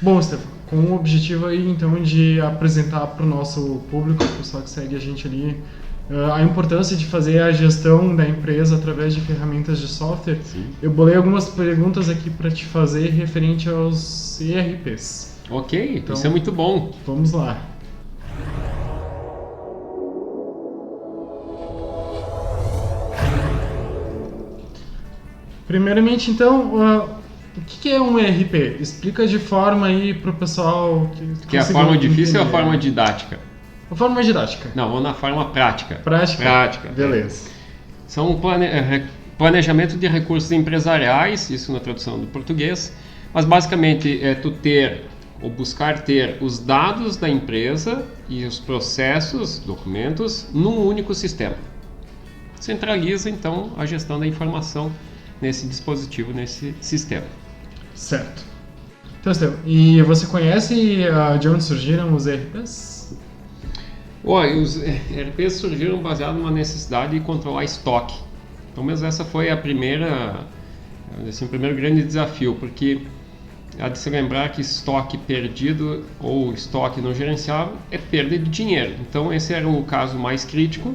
Bom, Stefano, com o objetivo aí então de apresentar para o nosso público, o pessoal que segue a gente ali, a importância de fazer a gestão da empresa através de ferramentas de software, Sim. eu bolei algumas perguntas aqui para te fazer referente aos ERPs. Ok, Então, isso é muito bom. Vamos lá. Primeiramente, então, o que é um ERP? Explica de forma aí para o pessoal Que é a forma difícil ou a forma didática? A forma didática. Não, vamos na forma prática. Prática. Beleza. São planejamento de recursos empresariais, isso na tradução do português, mas basicamente é tu ter ou buscar ter os dados da empresa e os processos, documentos, num único sistema. Centraliza então a gestão da informação nesse dispositivo, nesse sistema. Certo. Então, Estevão, e você conhece de onde surgiram os ERPs? Olha, os ERPs surgiram baseados numa necessidade de controlar estoque. Pelo menos essa foi o primeiro grande desafio, porque há de se lembrar que estoque perdido ou estoque não gerenciável é perda de dinheiro. Então esse era o caso mais crítico.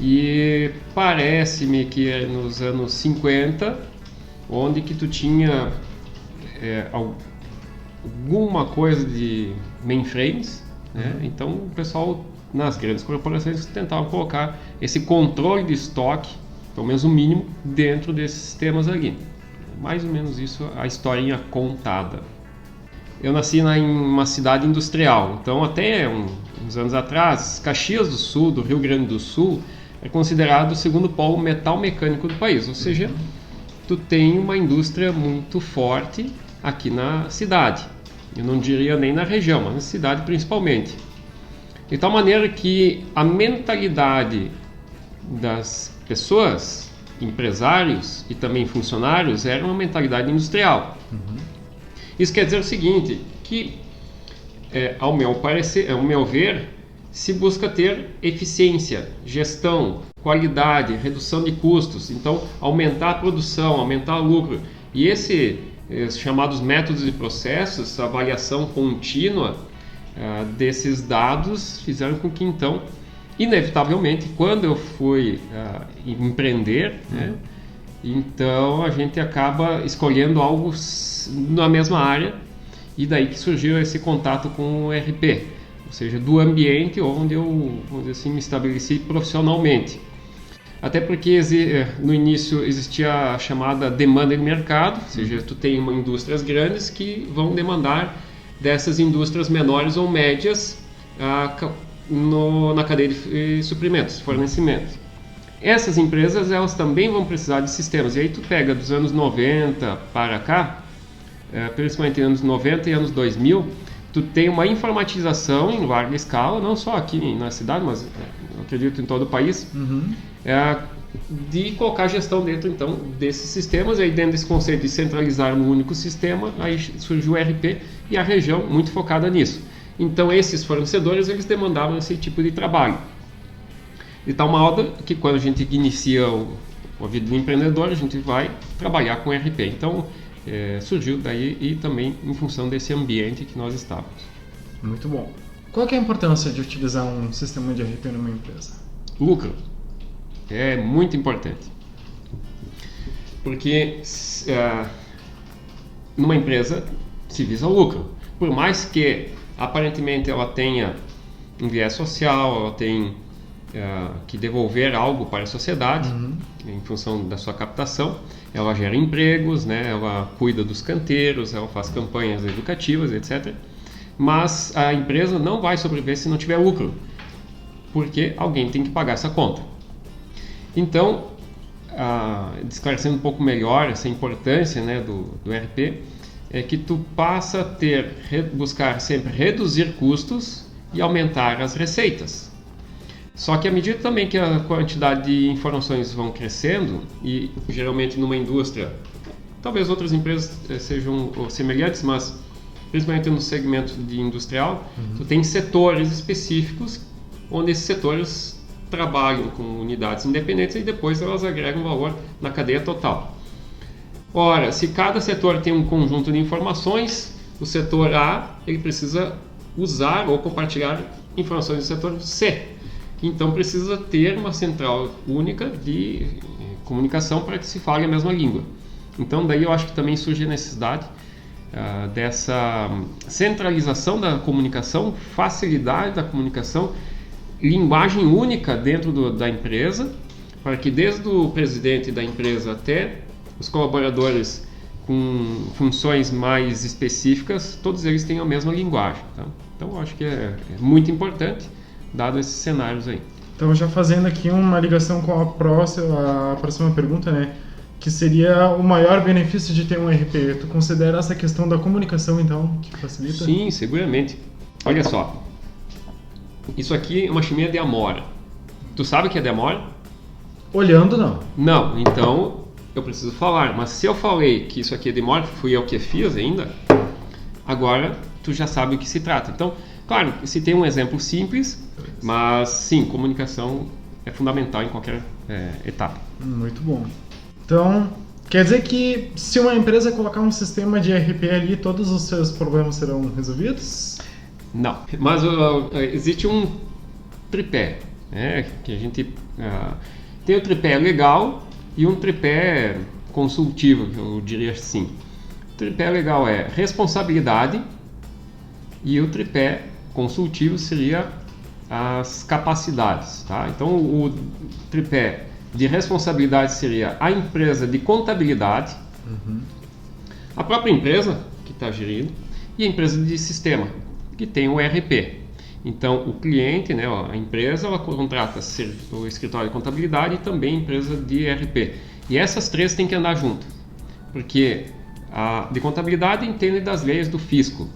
E parece-me que nos anos 50, onde que tu tinha alguma coisa de mainframes, né? Então o pessoal nas grandes corporações tentavam colocar esse controle de estoque, pelo menos o mínimo, dentro desses sistemas ali. Mais ou menos isso a historinha contada. Eu nasci em uma cidade industrial, então até uns anos atrás, Caxias do Sul, do Rio Grande do Sul, é considerado o segundo polo metal mecânico do país, ou seja, tu tem uma indústria muito forte aqui na cidade. Eu não diria nem na região, mas na cidade principalmente. De tal maneira que a mentalidade das pessoas, empresários e também funcionários, era uma mentalidade industrial. Isso quer dizer o seguinte, que ao meu ver, se busca ter eficiência, gestão, qualidade, redução de custos, então aumentar a produção, aumentar o lucro. E esses chamados métodos e processos, a avaliação contínua desses dados fizeram com que então, inevitavelmente, quando eu fui empreender, né, então a gente acaba escolhendo algo na mesma área e daí que surgiu esse contato com o ERP. Ou seja, do ambiente onde eu, vamos dizer assim, me estabeleci profissionalmente. Até porque no início existia a chamada demanda de mercado, ou seja, tu tem indústrias grandes que vão demandar dessas indústrias menores ou médias na cadeia de suprimentos, fornecimento. Essas empresas elas também vão precisar de sistemas. E aí tu pega dos anos 90 para cá, principalmente anos 90 e anos 2000, tu tem uma informatização em larga escala, não só aqui na cidade, mas eu acredito em todo o país, de colocar gestão dentro então desses sistemas. Aí dentro desse conceito de centralizar no único sistema, aí surgiu o ERP e a região muito focada nisso. Então esses fornecedores eles demandavam esse tipo de trabalho. De tal modo que quando a gente inicia a vida do empreendedor, a gente vai trabalhar com ERP. Então surgiu daí e também em função desse ambiente que nós estávamos. Muito bom. Qual que é a importância de utilizar um sistema de ERP numa empresa? Lucro. É muito importante. Porque numa empresa se visa o lucro. Por mais que aparentemente ela tenha um viés social, ela tem que devolver algo para a sociedade em função da sua captação, ela gera empregos, né? Ela cuida dos canteiros, ela faz campanhas educativas, etc. Mas a empresa não vai sobreviver se não tiver lucro, porque alguém tem que pagar essa conta. Então, esclarecendo um pouco melhor essa importância, né, do ERP, é que tu passa a buscar sempre reduzir custos e aumentar as receitas. Só que à medida também que a quantidade de informações vão crescendo, e geralmente numa indústria, talvez outras empresas sejam semelhantes, mas principalmente no segmento de industrial, tu tem setores específicos, onde esses setores trabalham com unidades independentes e depois elas agregam valor na cadeia total. Ora, se cada setor tem um conjunto de informações, o setor A ele precisa usar ou compartilhar informações do setor C. Então precisa ter uma central única de comunicação para que se fale a mesma língua. Então daí eu acho que também surge a necessidade dessa centralização da comunicação, facilidade da comunicação, linguagem única dentro da empresa, para que desde o presidente da empresa até os colaboradores com funções mais específicas, todos eles tenham a mesma linguagem. Tá? Então eu acho que é muito importante, dado esses cenários aí. Então, já fazendo aqui uma ligação com a próxima pergunta, né? Que seria o maior benefício de ter um RP. Tu considera essa questão da comunicação, então, que facilita? Sim, seguramente. Olha só. Isso aqui é uma chiminha de amora. Tu sabe o que é de amora? Olhando, não. Não, então eu preciso falar. Mas se eu falei que isso aqui é de amora, fui eu que fiz ainda, agora tu já sabe o que se trata. Então, claro, se tem um exemplo simples, mas sim, comunicação é fundamental em qualquer etapa. Muito bom. Então, quer dizer que se uma empresa colocar um sistema de ERP ali, todos os seus problemas serão resolvidos? Não, mas existe um tripé, né, que a gente tem o tripé legal e um tripé consultivo, eu diria assim. O tripé legal é responsabilidade e o tripé consultivo seria as capacidades, tá? Então o tripé de responsabilidade seria a empresa de contabilidade, a própria empresa que está gerindo e a empresa de sistema que tem o ERP. Então o cliente, né, a empresa, ela contrata o escritório de contabilidade e também a empresa de ERP. E essas três têm que andar junto, porque a de contabilidade entende das leis do fisco.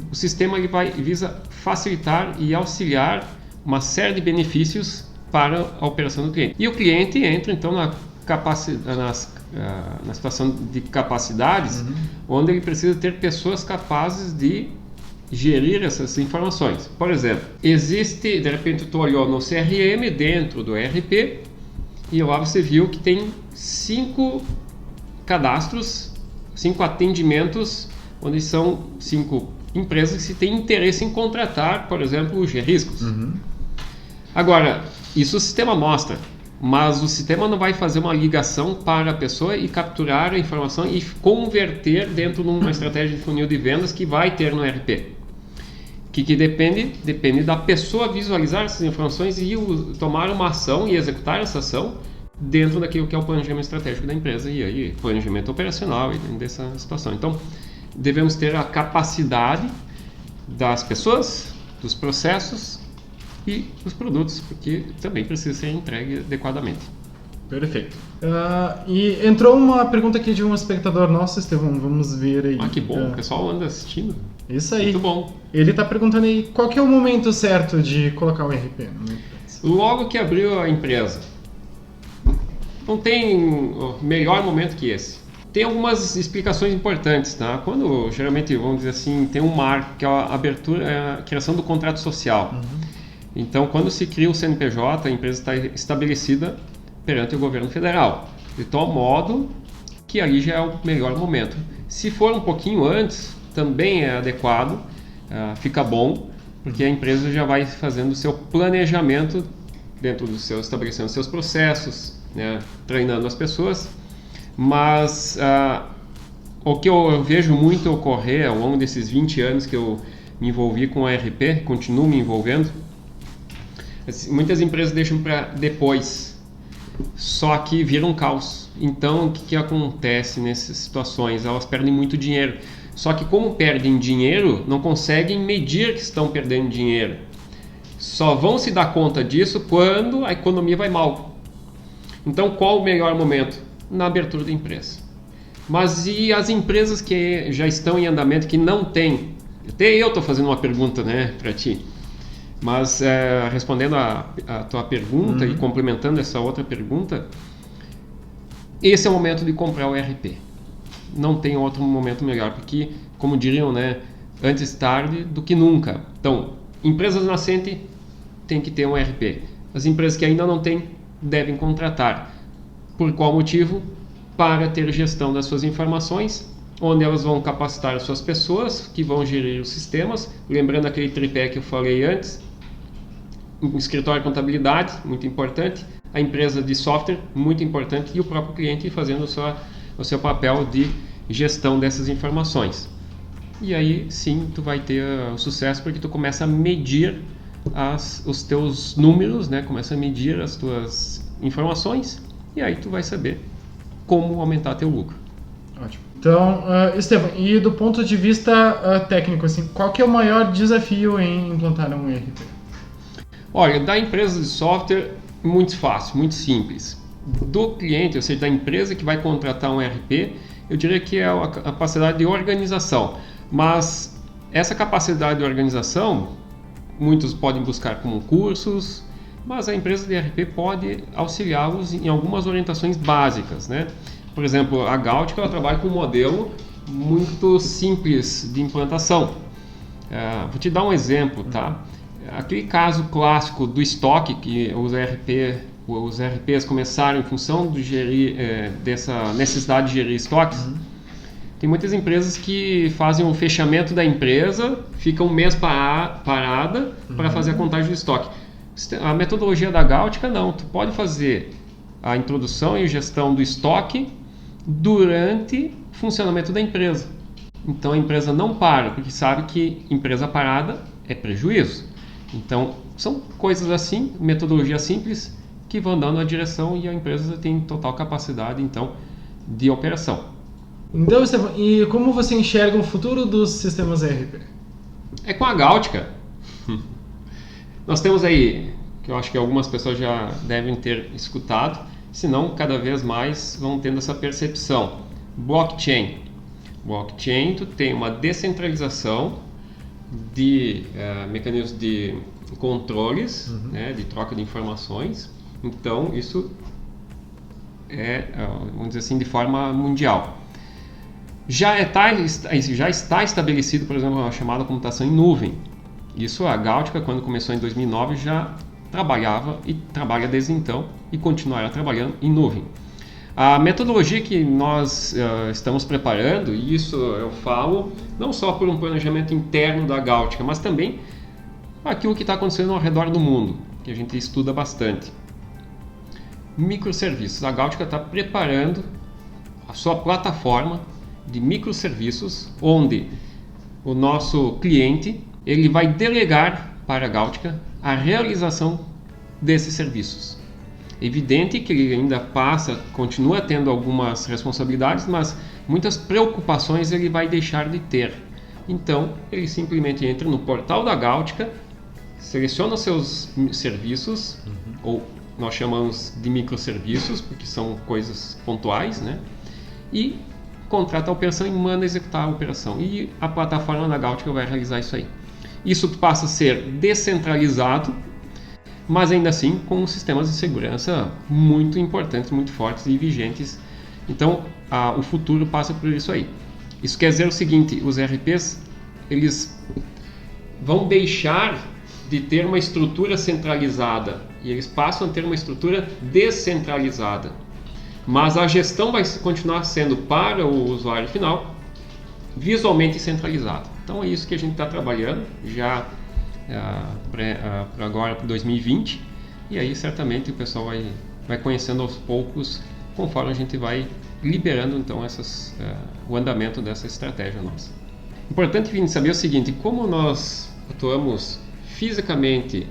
O sistema ele visa facilitar e auxiliar uma série de benefícios para a operação do cliente. E o cliente entra então na situação de capacidades, onde ele precisa ter pessoas capazes de gerir essas informações. Por exemplo, existe, de repente tu olhou no CRM dentro do ERP e lá você viu que tem 5 cadastros, 5 atendimentos, onde são 5 empresas que têm interesse em contratar, por exemplo, o G-Riscos. Agora, isso o sistema mostra, mas o sistema não vai fazer uma ligação para a pessoa e capturar a informação e converter dentro de uma estratégia de funil de vendas que vai ter no ERP. Que depende da pessoa visualizar essas informações e tomar uma ação e executar essa ação dentro daquilo que é o planejamento estratégico da empresa e aí planejamento operacional e dessa situação. Então, devemos ter a capacidade das pessoas, dos processos e dos produtos, porque também precisa ser entregue adequadamente. Perfeito. E entrou uma pergunta aqui de um espectador nosso, Estevão, vamos ver aí. Ah, que bom, o pessoal anda assistindo. Isso aí. Muito bom. Ele está perguntando aí qual que é o momento certo de colocar o ERP numa empresa. Logo que abriu a empresa. Não tem melhor momento que esse. Tem algumas explicações importantes, tá? Quando, geralmente, vamos dizer assim, tem um marco, que é a abertura, a criação do contrato social. Então, quando se cria o CNPJ, a empresa está estabelecida perante o governo federal, de tal modo que ali já é o melhor momento. Se for um pouquinho antes, também é adequado, fica bom, porque a empresa já vai fazendo o seu planejamento dentro do seu, estabelecendo seus processos, né, treinando as pessoas, mas o que eu vejo muito ocorrer ao longo desses 20 anos que eu me envolvi com a ERP, continuo me envolvendo, muitas empresas deixam para depois, só que vira um caos. Então o que acontece nessas situações? Elas perdem muito dinheiro, só que como perdem dinheiro, não conseguem medir que estão perdendo dinheiro. Só vão se dar conta disso quando a economia vai mal. Então qual o melhor momento? Na abertura da empresa. Mas e as empresas que já estão em andamento, que não têm? Até eu estou fazendo uma pergunta, né, para ti. Mas respondendo a tua pergunta e complementando essa outra pergunta, esse é o momento de comprar o ERP. Não tem outro momento melhor, porque, como diriam, né, antes tarde do que nunca. Então, empresas nascentes têm que ter um ERP. As empresas que ainda não têm devem contratar. Por qual motivo? para ter gestão das suas informações, onde elas vão capacitar as suas pessoas que vão gerir os sistemas, lembrando aquele tripé que eu falei antes, o escritório de contabilidade, muito importante, a empresa de software, muito importante, e o próprio cliente fazendo o seu papel de gestão dessas informações. E aí sim tu vai ter o sucesso, porque tu começa a medir os teus números, né? Começa a medir as tuas informações, e aí tu vai saber como aumentar teu lucro. Ótimo. Então, Estevam, e do ponto de vista técnico, assim, qual que é o maior desafio em implantar um ERP? Olha, da empresa de software, muito fácil, muito simples. Do cliente, ou seja, da empresa que vai contratar um ERP, eu diria que é a capacidade de organização. Mas essa capacidade de organização, muitos podem buscar como cursos, mas a empresa de ERP pode auxiliá-los em algumas orientações básicas, né? Por exemplo, a Gautica, ela trabalha com um modelo muito simples de implantação. Vou te dar um exemplo, tá? Aquele caso clássico do estoque, que os ERPs começaram em função de dessa necessidade de gerir estoques. Tem muitas empresas que fazem o fechamento da empresa, fica um mês parada para fazer a contagem do estoque. A metodologia da Gautica não, tu pode fazer a introdução e gestão do estoque durante o funcionamento da empresa. Então a empresa não para, porque sabe que empresa parada é prejuízo. Então são coisas assim, metodologia simples, que vão dando a direção, e a empresa tem total capacidade então de operação. Então, Estevam, e como você enxerga o futuro dos sistemas ERP? É com a Gautica. Nós temos aí, que eu acho que algumas pessoas já devem ter escutado, senão cada vez mais vão tendo essa percepção. Blockchain. Blockchain, tu tem uma descentralização de mecanismos de controles, né, de troca de informações. Então, isso vamos dizer assim, de forma mundial. Já está estabelecido, por exemplo, a chamada computação em nuvem. Isso a Gautica, quando começou em 2009, já trabalhava e trabalha desde então, e continuará trabalhando em nuvem. A metodologia que nós estamos preparando, e isso eu falo não só por um planejamento interno da Gautica, mas também aquilo que está acontecendo ao redor do mundo, que a gente estuda bastante. Microserviços. A Gautica está preparando a sua plataforma de microserviços, onde o nosso cliente ele vai delegar para a Gautica a realização desses serviços. Evidente que ele ainda continua tendo algumas responsabilidades, mas muitas preocupações ele vai deixar de ter. Então, ele simplesmente entra no portal da Gautica, seleciona seus serviços, ou nós chamamos de microserviços, porque são coisas pontuais, né? E contrata a operação e manda executar a operação. E a plataforma da Gautica vai realizar isso aí. Isso passa a ser descentralizado, mas ainda assim com sistemas de segurança muito importantes, muito fortes e vigentes. Então, o futuro passa por isso aí. Isso quer dizer o seguinte: os ERPs eles vão deixar de ter uma estrutura centralizada e eles passam a ter uma estrutura descentralizada. Mas a gestão vai continuar sendo para o usuário final visualmente centralizada. Então é isso que a gente está trabalhando já para agora, para 2020, e aí certamente o pessoal vai conhecendo aos poucos conforme a gente vai liberando então o andamento dessa estratégia nossa. Importante vir saber o seguinte: como nós atuamos fisicamente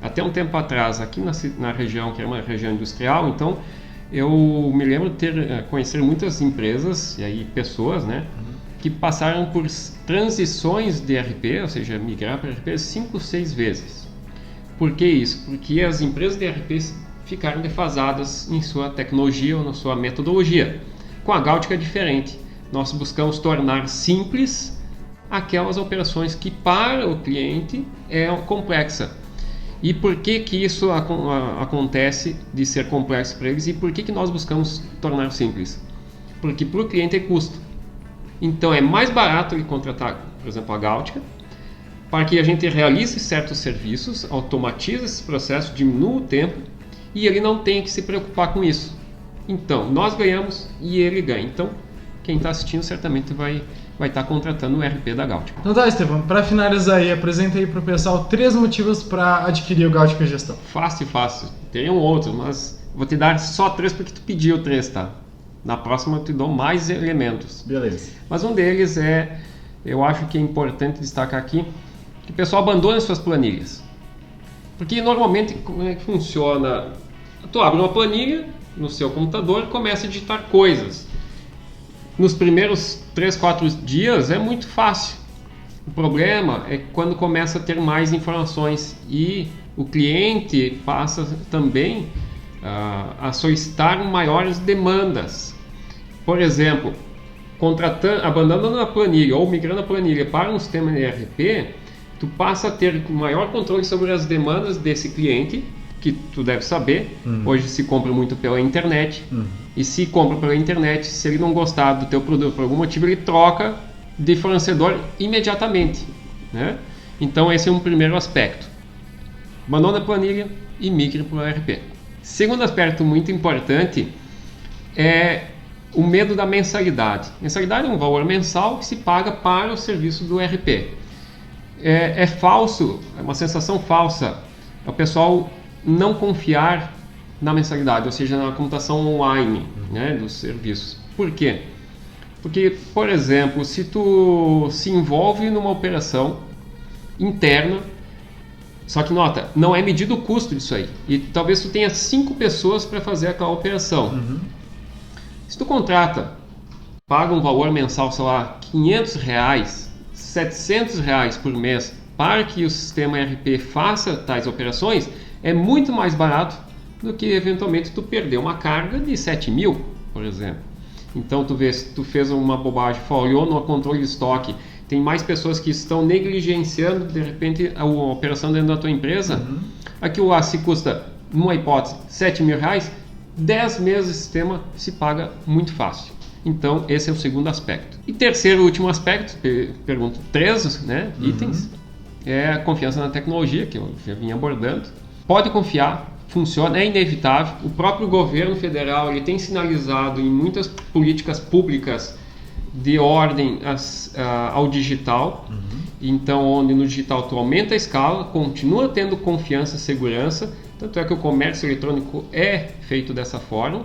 até um tempo atrás aqui na região, que era uma região industrial, então eu me lembro de conhecer muitas empresas e aí pessoas, né, que passaram por transições de ERP, ou seja, migrar para ERP 5, 6 vezes. Por que isso? Porque as empresas de ERP ficaram defasadas em sua tecnologia ou na sua metodologia. Com a Gautica é diferente. Nós buscamos tornar simples aquelas operações que para o cliente é complexa. E por que isso acontece de ser complexo para eles, e por que nós buscamos tornar simples? Porque para o cliente é custo. Então é mais barato ele contratar, por exemplo, a Gautica, para que a gente realize certos serviços, automatize esse processo, diminua o tempo, e ele não tem que se preocupar com isso. Então, nós ganhamos e ele ganha. Então, quem está assistindo certamente vai estar contratando o ERP da Gautico. Então tá, Estevão, para finalizar aí, apresenta aí para o pessoal 3 motivos para adquirir o Gautico Gestão. Fácil. Teriam outros, mas vou te dar só 3 porque tu pediu 3, tá? Na próxima eu te dou mais elementos. Beleza. Mas um deles eu acho que é importante destacar aqui, que o pessoal abandone suas planilhas. Porque normalmente como é que funciona? Tu abre uma planilha no seu computador e começa a digitar coisas. Nos primeiros 3, 4 dias é muito fácil. O problema é quando começa a ter mais informações e o cliente passa também a solicitar maiores demandas. Por exemplo, abandonando a planilha ou migrando a planilha para um sistema de ERP, tu passa a ter maior controle sobre as demandas desse cliente, que tu deve saber, hoje se compra muito pela internet, e se compra pela internet, se ele não gostar do teu produto por algum motivo, ele troca de fornecedor imediatamente, né? Então esse é um primeiro aspecto. Abandona a planilha e migre para o ERP. Segundo aspecto muito importante é o medo da mensalidade. Mensalidade é um valor mensal que se paga para o serviço do ERP. É falso, é uma sensação falsa o pessoal não confiar na mensalidade, ou seja, na computação online, né, dos serviços. Por quê? Porque, por exemplo, se tu se envolve numa operação interna, só que nota, não é medido o custo disso aí, e talvez tu tenha 5 pessoas para fazer aquela operação. Se tu contrata, paga um valor mensal, sei lá, R$500, R$700 por mês para que o sistema ERP faça tais operações, é muito mais barato do que eventualmente tu perder uma carga de 7.000, por exemplo. Então tu vê, se tu fez uma bobagem, falhou no controle de estoque, tem mais pessoas que estão negligenciando de repente a operação dentro da tua empresa, aquilo lá se custa, numa hipótese, R$7.000, 10 meses de sistema se paga muito fácil. Então esse é o segundo aspecto. E terceiro e último aspecto, pergunto 3 itens, é a confiança na tecnologia, que eu já vim abordando. Pode confiar, funciona, é inevitável. O próprio governo federal ele tem sinalizado em muitas políticas públicas de ordem ao digital. Então, onde no digital tu aumenta a escala, continua tendo confiança e segurança, tanto é que o comércio eletrônico é feito dessa forma.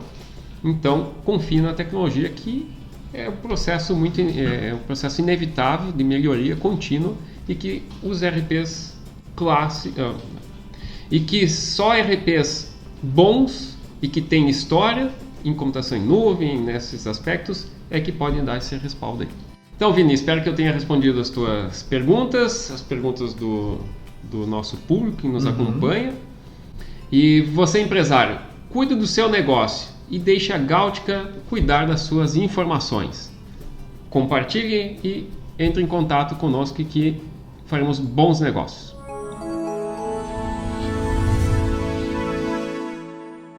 Então, confie na tecnologia, que é um processo um processo inevitável de melhoria contínua, e que os ERPs e que só ERPs bons e que têm história em computação em nuvem, nesses aspectos, é que podem dar esse respaldo aí. Então, Vini, espero que eu tenha respondido as tuas perguntas, as perguntas do nosso público que nos acompanha. E você, empresário, cuide do seu negócio e deixe a Gautico cuidar das suas informações. Compartilhe e entre em contato conosco, que faremos bons negócios.